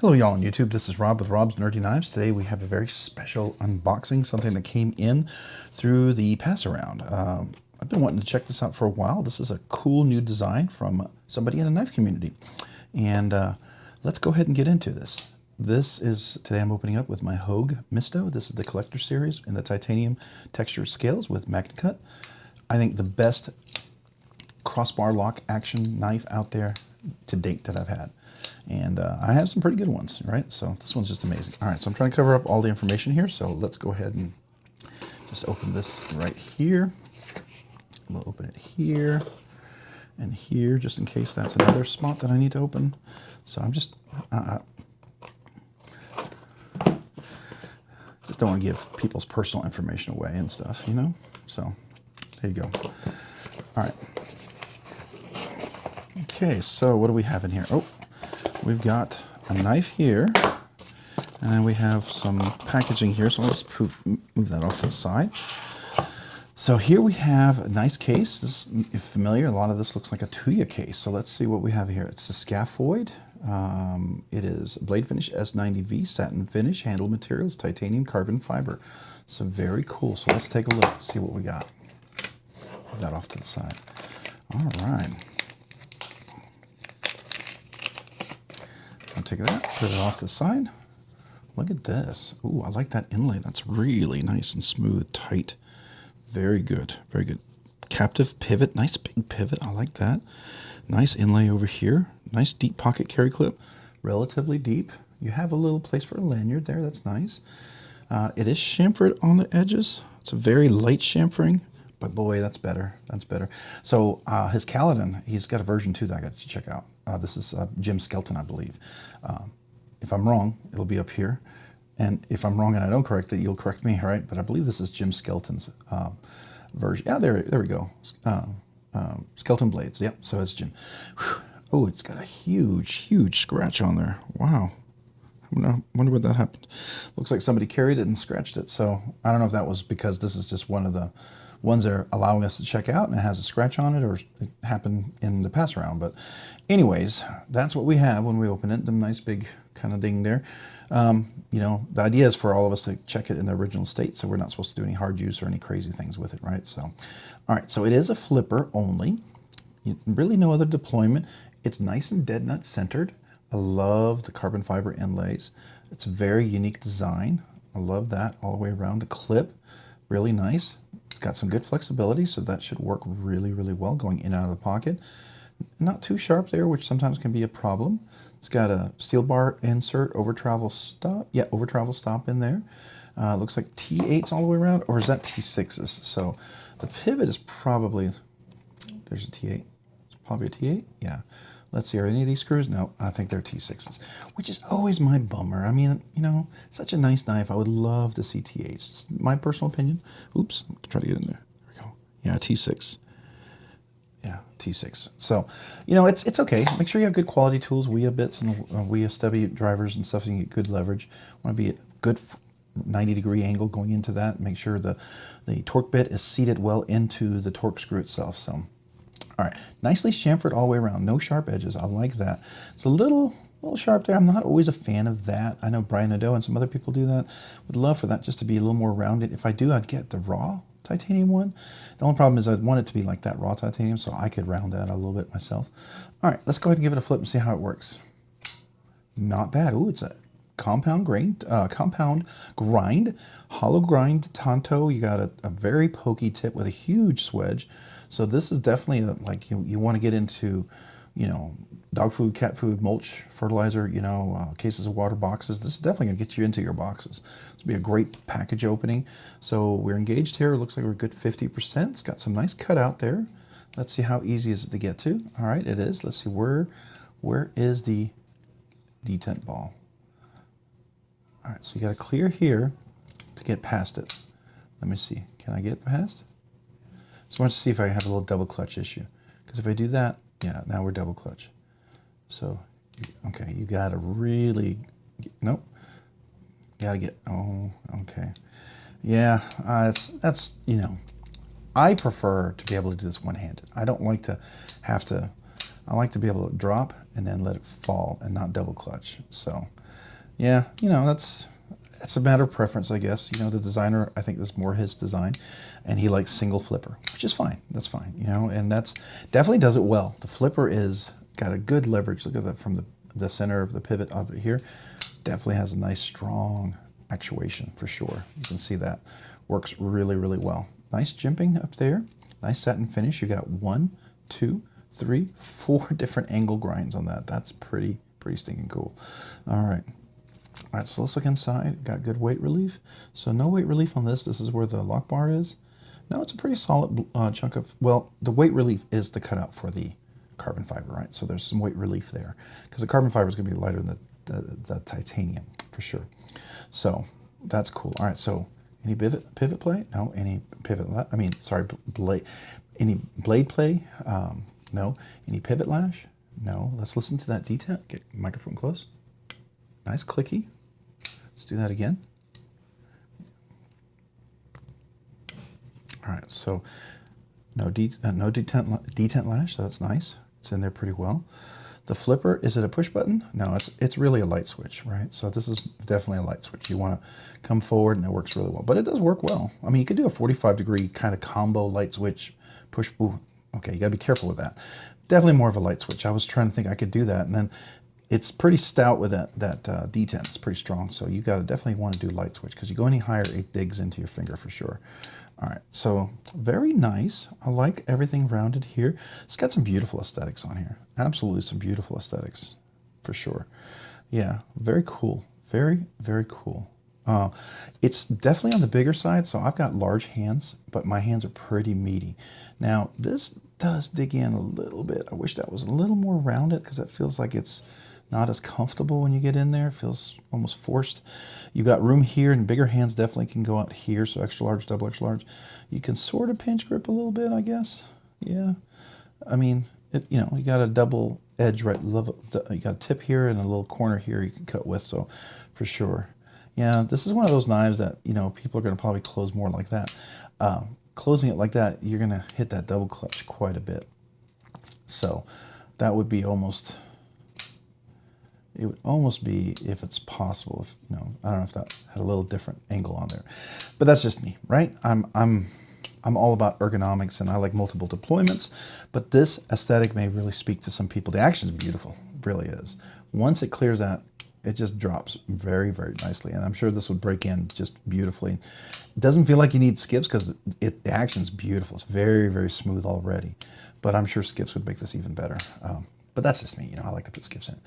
Hello y'all on YouTube, this is Rob with Rob's Nerdy Knives. Today we have a very special unboxing, something that came in through the pass around. I've been wanting to check this out for a while. This is a cool new design from somebody in the knife community. And let's go ahead and get into this. Today I'm opening up with my Hogue Misto. This is the collector series in the titanium texture scales with MagnaCut. I think the best crossbar lock action knife out there to date that I've had. And I have some pretty good ones, right? So this one's just amazing. All right, so I'm trying to cover up all the information here. So let's go ahead and just open this right here. We'll open it here and here, just in case that's another spot that I need to open. So I'm just don't want to give people's personal information away and stuff, you know? So there you go. All right. Okay, so what do we have in here? Oh, we've got a knife here, and we have some packaging here, so I'll just move that off to the side. So here we have a nice case. This is familiar. A lot of this looks like a Tuya case. So let's see what we have here. It's the Scaphoid. It is blade finish S90V, satin finish, handle materials, titanium carbon fiber. So very cool. So let's take a look, see what we got. Move that off to the side. All right. I'll take that, put it off to the side. Look at this. Ooh, I like that inlay. That's really nice and smooth, tight. Very good, very good. Captive pivot, nice big pivot. I like that. Nice inlay over here. Nice deep pocket carry clip, relatively deep. You have a little place for a lanyard there. That's nice. It is chamfered on the edges. It's a very light chamfering, but boy, that's better. That's better. So his Caladan, he's got a version 2 that I got to check out. This is Jim Skelton, I believe. If I'm wrong, it'll be up here. And if I'm wrong and I don't correct it, you'll correct me, right? But I believe this is Jim Skelton's version. Yeah, there we go. Skelton blades. Yep, so it's Jim. Whew. Oh, it's got a huge, huge scratch on there. Wow. I wonder what that happened. Looks like somebody carried it and scratched it. So I don't know if that was because this is just one of the ones they're allowing us to check out and it has a scratch on it, or it happened in the pass around. But anyways, that's what we have when we open it, the nice big kind of ding there. You know, the idea is for all of us to check it in the original state, so we're not supposed to do any hard use or any crazy things with it, right? So, all right, so it is a flipper only. Really no other deployment. It's nice and dead nut centered. I love the carbon fiber inlays. It's a very unique design. I love that all the way around. The clip, really nice. It's got some good flexibility, so that should work really, really well going in and out of the pocket. Not too sharp there, which sometimes can be a problem. It's got a steel bar insert, over travel stop. Yeah, over travel stop in there. Looks like T8s all the way around, or is that T6s? So the pivot is probably, there's a T8. It's probably a T8, yeah. Let's see, are any of these screws? No, I think they're T6s, which is always my bummer. I mean, you know, such a nice knife. I would love to see T8s. It's my personal opinion. Oops, try to get in there. There we go. Yeah, T6. Yeah, T6. So, you know, it's okay. Make sure you have good quality tools, Tuya bits and Tuya stubby drivers and stuff so you can get good leverage. Want to be a good 90-degree angle going into that. Make sure the torque bit is seated well into the torque screw itself. So, all right, nicely chamfered all the way around. No sharp edges. I like that. It's a little sharp there. I'm not always a fan of that. I know Brian Nadeau and some other people do that. Would love for that just to be a little more rounded. If I do, I'd get the raw titanium one. The only problem is I'd want it to be like that raw titanium, so I could round that a little bit myself. All right, let's go ahead and give it a flip and see how it works. Not bad. Ooh, it's a compound grind, hollow grind tanto. You got a very pokey tip with a huge swedge. So this is definitely like you want to get into, you know, dog food, cat food, mulch, fertilizer, you know, cases of water boxes. This is definitely going to get you into your boxes. This will be a great package opening. So we're engaged here. It looks like we're a good 50%. It's got some nice cutout there. Let's see how easy is it to get to. All right, it is. Let's see, where is the detent ball? All right, so you got to clear here to get past it. Let me see. Can I get past? So I want to see if I have a little double clutch issue. Because if I do that, yeah, now we're double clutch. So, okay, you got to really, nope. Got to get, oh, okay. Yeah, that's, you know, I prefer to be able to do this one-handed. I don't like to have to, I like to be able to drop and then let it fall and not double clutch. So Yeah, you know, it's a matter of preference, I guess. You know, the designer, I think this is more his design, and he likes single flipper, which is fine. That's fine, you know, and that's definitely does it well. The flipper is got a good leverage. Look at that from the center of the pivot up here. Definitely has a nice strong actuation for sure. You can see that works really, really well. Nice jimping up there. Nice satin finish. You got 1, 2, 3, 4 different angle grinds on that. That's pretty stinking cool. All right. All right, so let's look inside. Got good weight relief. So no weight relief on this. This is where the lock bar is. No, it's a pretty solid chunk of, well, the weight relief is the cutout for the carbon fiber, right? So there's some weight relief there because the carbon fiber is going to be lighter than the titanium for sure. So that's cool. All right, so any pivot play? No. Any pivot, blade. Any blade play? No. Any pivot lash? No. Let's listen to that detent. Get the microphone close. Nice clicky. Let's do that again. All right, so no detent lash, so that's nice. It's in there pretty well. The flipper, is it a push button? No, it's really a light switch, right? So this is definitely a light switch. You want to come forward and it works really well, but it does work well. I mean, you could do a 45-degree kind of combo light switch push. Ooh, okay, you got to be careful with that. Definitely more of a light switch. I was trying to think I could do that, and then it's pretty stout with that detent. It's pretty strong, so you got to definitely want to do light switch because you go any higher, it digs into your finger for sure. All right, so very nice. I like everything rounded here. It's got some beautiful aesthetics on here. Absolutely some beautiful aesthetics for sure. Yeah, very cool. Very, very cool. It's definitely on the bigger side, so I've got large hands, but my hands are pretty meaty. Now, this does dig in a little bit. I wish that was a little more rounded because it feels like it's not as comfortable when you get in there. It feels almost forced. You got room here, and bigger hands definitely can go out here, so extra large, double extra large. You can sort of pinch grip a little bit, I guess. Yeah. I mean, you know, you got a double edge right level. You got a tip here and a little corner here you can cut with, so for sure. Yeah, this is one of those knives that, you know, people are going to probably close more like that. Closing it like that, you're going to hit that double clutch quite a bit. So that would be almost, it would almost be, if it's possible, if, you know, I don't know if that had a little different angle on there, but that's just me, right? I'm all about ergonomics and I like multiple deployments, but this aesthetic may really speak to some people. The action is beautiful, it really is. Once it clears out, it just drops very, very nicely, and I'm sure this would break in just beautifully. It doesn't feel like you need skips because the action's beautiful. It's very, very smooth already, but I'm sure skips would make this even better. But that's just me, you know, I like to put skips in.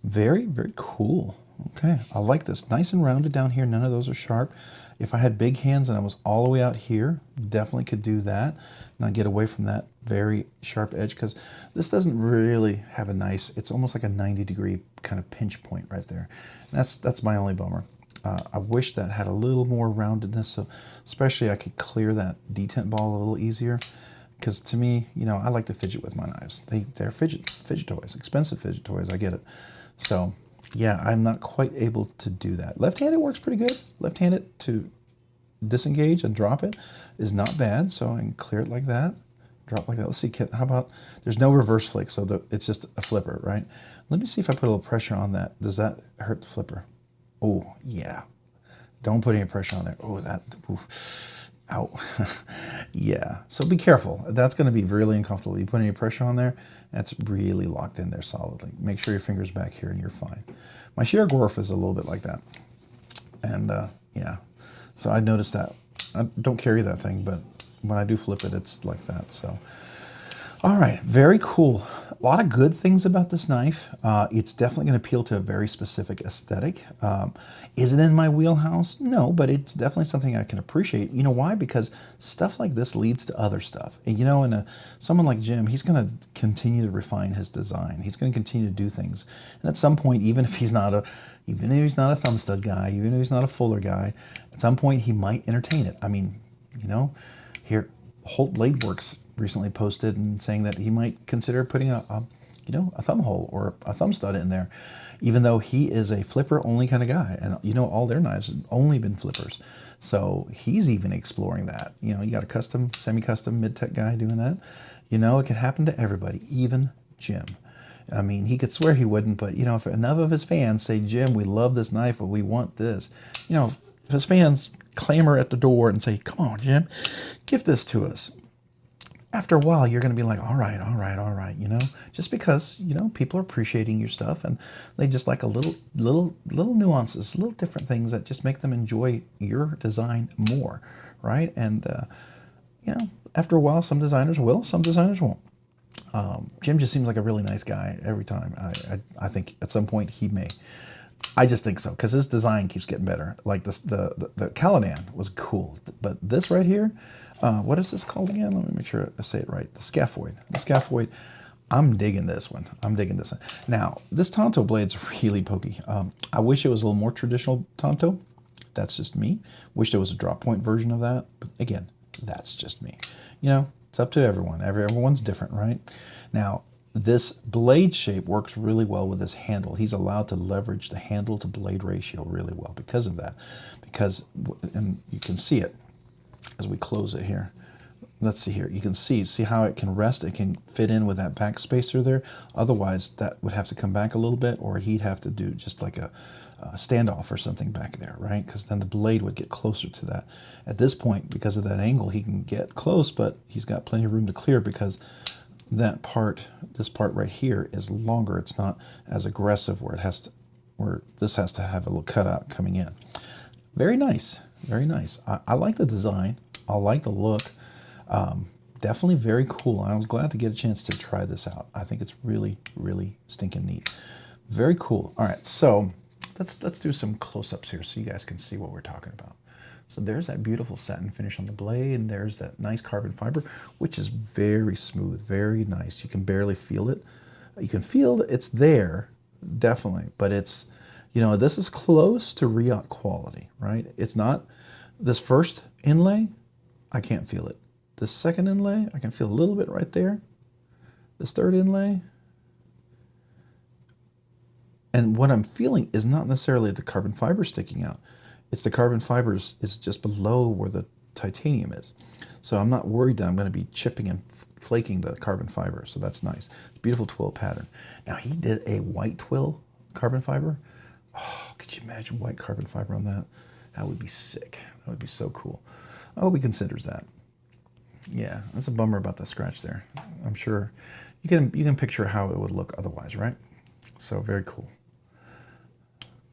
Very, very cool. Okay, I like this. Nice and rounded down here. None of those are sharp. If I had big hands and I was all the way out here, definitely could do that. And I'd get away from that very sharp edge because this doesn't really have a nice, it's almost like a 90-degree kind of pinch point right there. And that's my only bummer. I wish that had a little more roundedness, so especially I could clear that detent ball a little easier. Because to me, you know, I like to fidget with my knives. They're fidget toys, expensive fidget toys, I get it. So yeah, I'm not quite able to do that. Left-handed works pretty good. Left-handed to disengage and drop it is not bad, so I can clear it like that, drop like that. Let's see, how about, there's no reverse flick, so it's just a flipper, right? Let me see if I put a little pressure on that. Does that hurt the flipper? Oh, yeah. Don't put any pressure on there. Oh, that, oof. Ow. Yeah, so be careful. That's going to be really uncomfortable. You put any pressure on there, that's really locked in there solidly. Make sure your finger's back here and you're fine. My shear Gorf is a little bit like that. And yeah, so I noticed that. I don't carry that thing, but when I do flip it, it's like that. So, all right, very cool. A lot of good things about this knife. It's definitely going to appeal to a very specific aesthetic. Is it in my wheelhouse? No, but it's definitely something I can appreciate. You know why? Because stuff like this leads to other stuff. And you know, someone like Jim, he's going to continue to refine his design. He's going to continue to do things. And at some point, even if he's not a thumb stud guy, even if he's not a fuller guy, at some point he might entertain it. I mean, you know, here, Holt Blade Works recently posted and saying that he might consider putting a thumb hole or a thumb stud in there, even though he is a flipper only kind of guy, and you know, all their knives have only been flippers. So he's even exploring that. You know, you got a custom, semi-custom, mid-tech guy doing that. You know, it can happen to everybody, even Jim. I mean, he could swear he wouldn't, but you know, if enough of his fans say, Jim, we love this knife, but we want this, you know, if his fans clamor at the door and say, come on, Jim, give this to us. After a while, you're going to be like, all right, all right, all right, you know, just because, you know, people are appreciating your stuff and they just like a little nuances, little different things that just make them enjoy your design more, right? And, you know, after a while, some designers will, some designers won't. Jim just seems like a really nice guy every time. I think at some point he may. I just think so, because his design keeps getting better. Like the Caladan was cool, but this right here, what is this called again? Let me make sure I say it right. The Scaphoid. The Scaphoid, I'm digging this one. I'm digging this one. Now, this Tonto blade's really pokey. I wish it was a little more traditional Tonto. That's just me. Wish there was a drop point version of that. But again, that's just me. You know, it's up to everyone. Everyone's different, right? Now, this blade shape works really well with this handle. He's allowed to leverage the handle to blade ratio really well because of that. Because, and you can see it as we close it here. Let's see here. You can see how it can rest. It can fit in with that back spacer there. Otherwise, that would have to come back a little bit, or he'd have to do just like a standoff or something back there, right? Because then the blade would get closer to that. At this point, because of that angle, he can get close, but he's got plenty of room to clear because that part, this part right here, is longer. It's not as aggressive where it has to, where this has to have a little cutout coming in. Very nice, very nice. I like the design. I like the look. Definitely very cool. I was glad to get a chance to try this out. I think it's really, really stinking neat. Very cool. All right, so let's do some close-ups here so you guys can see what we're talking about. So there's that beautiful satin finish on the blade, and there's that nice carbon fiber, which is very smooth, very nice. You can barely feel it. You can feel it's there, definitely, but it's, you know, this is close to Riot quality, right? It's not, this first inlay, I can't feel it. This second inlay, I can feel a little bit right there. This third inlay, and what I'm feeling is not necessarily the carbon fiber sticking out. It's the carbon fibers is just below where the titanium is. So I'm not worried that I'm going to be chipping and flaking the carbon fiber. So that's nice. Beautiful twill pattern. Now he did a white twill carbon fiber. Oh, could you imagine white carbon fiber on that? That would be sick. That would be so cool. I hope he considers that. Yeah, that's a bummer about that scratch there. I'm sure you can picture how it would look otherwise, right? So very cool.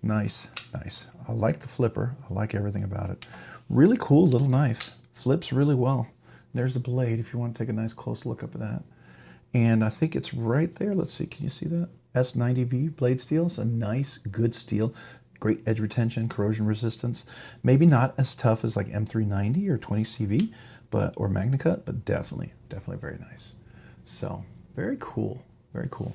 Nice, nice. I like the flipper. I like everything about it. Really cool little knife. Flips really well. There's the blade if you want to take a nice close look up at that. And I think it's right there. Let's see, can you see that? S90V blade steel. It's a nice, good steel. Great edge retention, corrosion resistance. Maybe not as tough as like M390 or 20CV, or MagnaCut, but definitely very nice. So very cool, very cool.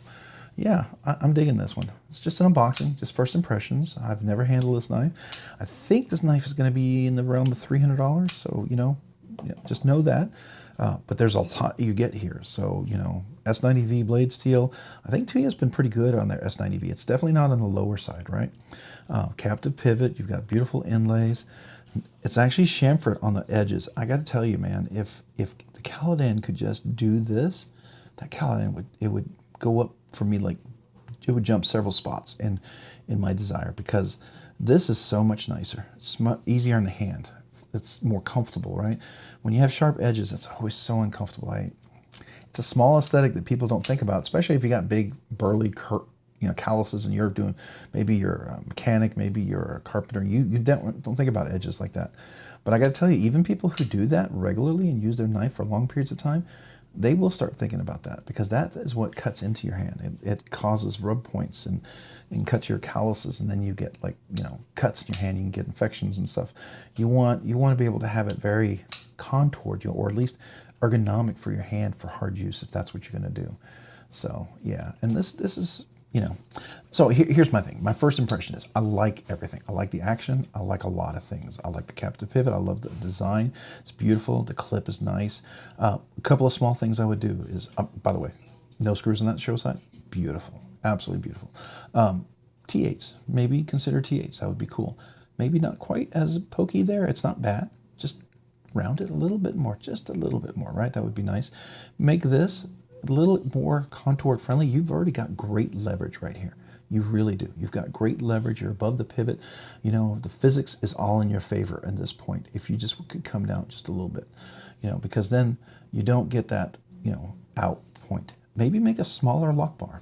Yeah, I'm digging this one. It's just an unboxing, just first impressions. I've never handled this knife. I think this knife is going to be in the realm of $300, so, you know, just know that. But there's a lot you get here. So, you know, S90V blade steel. I think Tuya's been pretty good on their S90V. It's definitely not on the lower side, right? Captive pivot. You've got beautiful inlays. It's actually chamfered on the edges. I got to tell you, man, if the Caladan could just do this, that Caladan would go up for me, like it would jump several spots in my desire, because this is so much nicer. It's easier in the hand. It's more comfortable, right? When you have sharp edges, it's always so uncomfortable. It's a small aesthetic that people don't think about, especially if you got big, burly, calluses, and you're doing, maybe you're a mechanic, maybe you're a carpenter. You don't think about edges like that. But I got to tell you, even people who do that regularly and use their knife for long periods of time, they will start thinking about that, because that is what cuts into your hand. It causes rub points and cuts your calluses, and then you get, like, you know, cuts in your hand. You can get infections and stuff. You want to be able to have it very contoured, or at least ergonomic for your hand for hard use, if that's what you're going to do. So yeah, and this is, you know, so here's my thing. My first impression is I like everything. I like the action. I like a lot of things. I like the captive pivot. I love the design. It's beautiful. The clip is nice. A couple of small things I would do is, by the way, no screws on that show side. Beautiful. Absolutely beautiful. T8s. Maybe consider T8s. That would be cool. Maybe not quite as pokey there. It's not bad. Just round it a little bit more. Just a little bit more, right? That would be nice. Make this little more contoured friendly, you've already got great leverage right here. You really do. You've got great leverage. You're above the pivot. You know, the physics is all in your favor at this point. If you just could come down just a little bit, you know, because then you don't get that, you know, out point. Maybe make a smaller lock bar.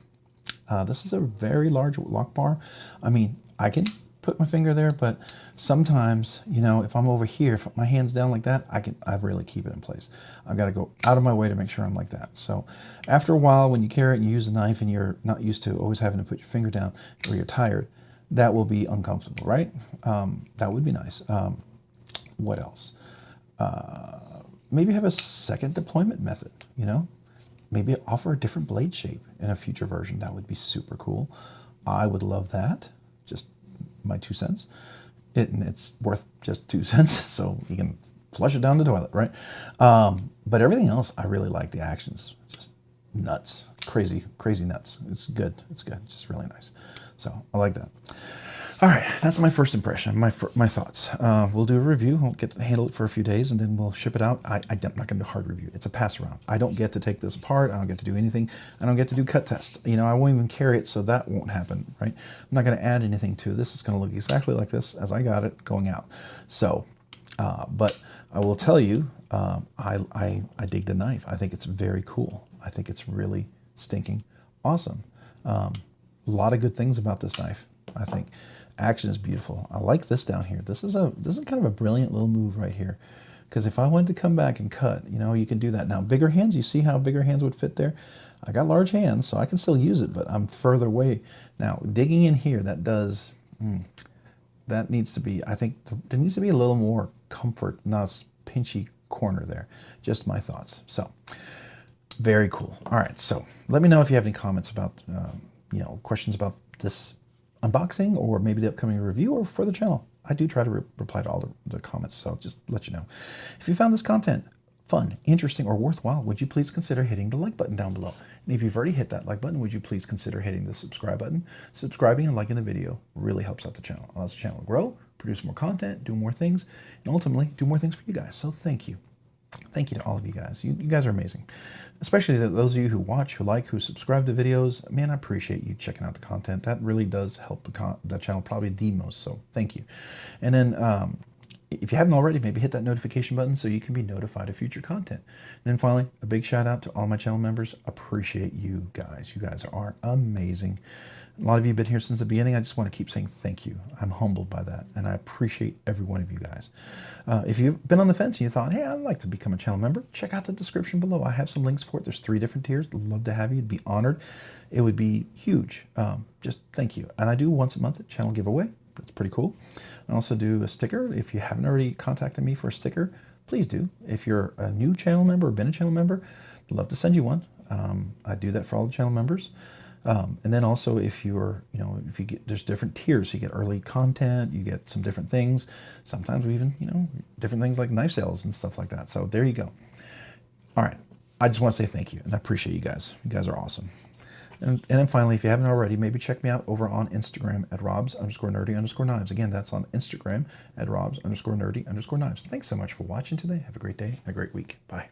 This is a very large lock bar. I mean, I can put my finger there, but sometimes, you know, if I'm over here, if my hand's down like that, I really keep it in place. I've got to go out of my way to make sure I'm like that. So after a while, when you carry it and you use a knife and you're not used to always having to put your finger down or you're tired, that will be uncomfortable, right? That would be nice. What else? Maybe have a second deployment method, you know? Maybe offer a different blade shape in a future version. That would be super cool. I would love that. Just my 2 cents. It's worth just 2 cents, so you can flush it down the toilet, right? But everything else, I really like the actions. Just nuts. Crazy, crazy nuts. It's good. It's good. It's just really nice. So I like that. All right, that's my first impression, my thoughts. We'll do a review. We'll get to handle it for a few days, and then we'll ship it out. I'm not going to do a hard review. It's a pass around. I don't get to take this apart. I don't get to do anything. I don't get to do cut tests. You know, I won't even carry it, so that won't happen, right? I'm not going to add anything to this. It's going to look exactly like this as I got it going out. So, but I will tell you, I dig the knife. I think it's very cool. I think it's really stinking awesome. A lot of good things about this knife, I think. Action is beautiful. I like this down here. This is kind of a brilliant little move right here, because if I wanted to come back and cut, you know, you can do that. Now bigger hands, you see how bigger hands would fit there? I got large hands, so I can still use it, but I'm further away. Now digging in here, that needs to be, I think there needs to be a little more comfort, not a pinchy corner there. Just my thoughts. So very cool. All right, so let me know if you have any comments about, you know, questions about this unboxing or maybe the upcoming review or for the channel. I do try to reply to all the comments, so just let you know. If you found this content fun, interesting, or worthwhile, would you please consider hitting the like button down below? And if you've already hit that like button, would you please consider hitting the subscribe button? Subscribing and liking the video really helps out the channel. Allows the channel to grow, produce more content, do more things, and ultimately do more things for you guys. So thank you. Thank you to all of you guys. You guys are amazing. Especially to those of you who watch, who like, who subscribe to videos. Man, I appreciate you checking out the content. That really does help the channel probably the most, so thank you. And then if you haven't already, maybe hit that notification button so you can be notified of future content. And then finally, a big shout out to all my channel members. Appreciate you guys. You guys are amazing. A lot of you have been here since the beginning. I just want to keep saying thank you. I'm humbled by that, and I appreciate every one of you guys. If you've been on the fence and you thought, hey, I'd like to become a channel member, check out the description below. I have some links for it. There's 3 different tiers. I'd love to have you. I'd be honored. It would be huge. Just thank you. And I do once a month a channel giveaway. That's pretty cool. I also do a sticker. If you haven't already contacted me for a sticker, please do. If you're a new channel member or been a channel member, I'd love to send you one. I do that for all the channel members. And then also if you're, you know, if you get, there's different tiers, you get early content, you get some different things. Sometimes we even, you know, different things like knife sales and stuff like that. So there you go. All right. I just want to say thank you and I appreciate you guys. You guys are awesome. And then finally, if you haven't already, maybe check me out over on Instagram at robs_nerdy_knives. Again, that's on Instagram at robs_nerdy_knives. Thanks so much for watching today. Have a great day, a great week. Bye.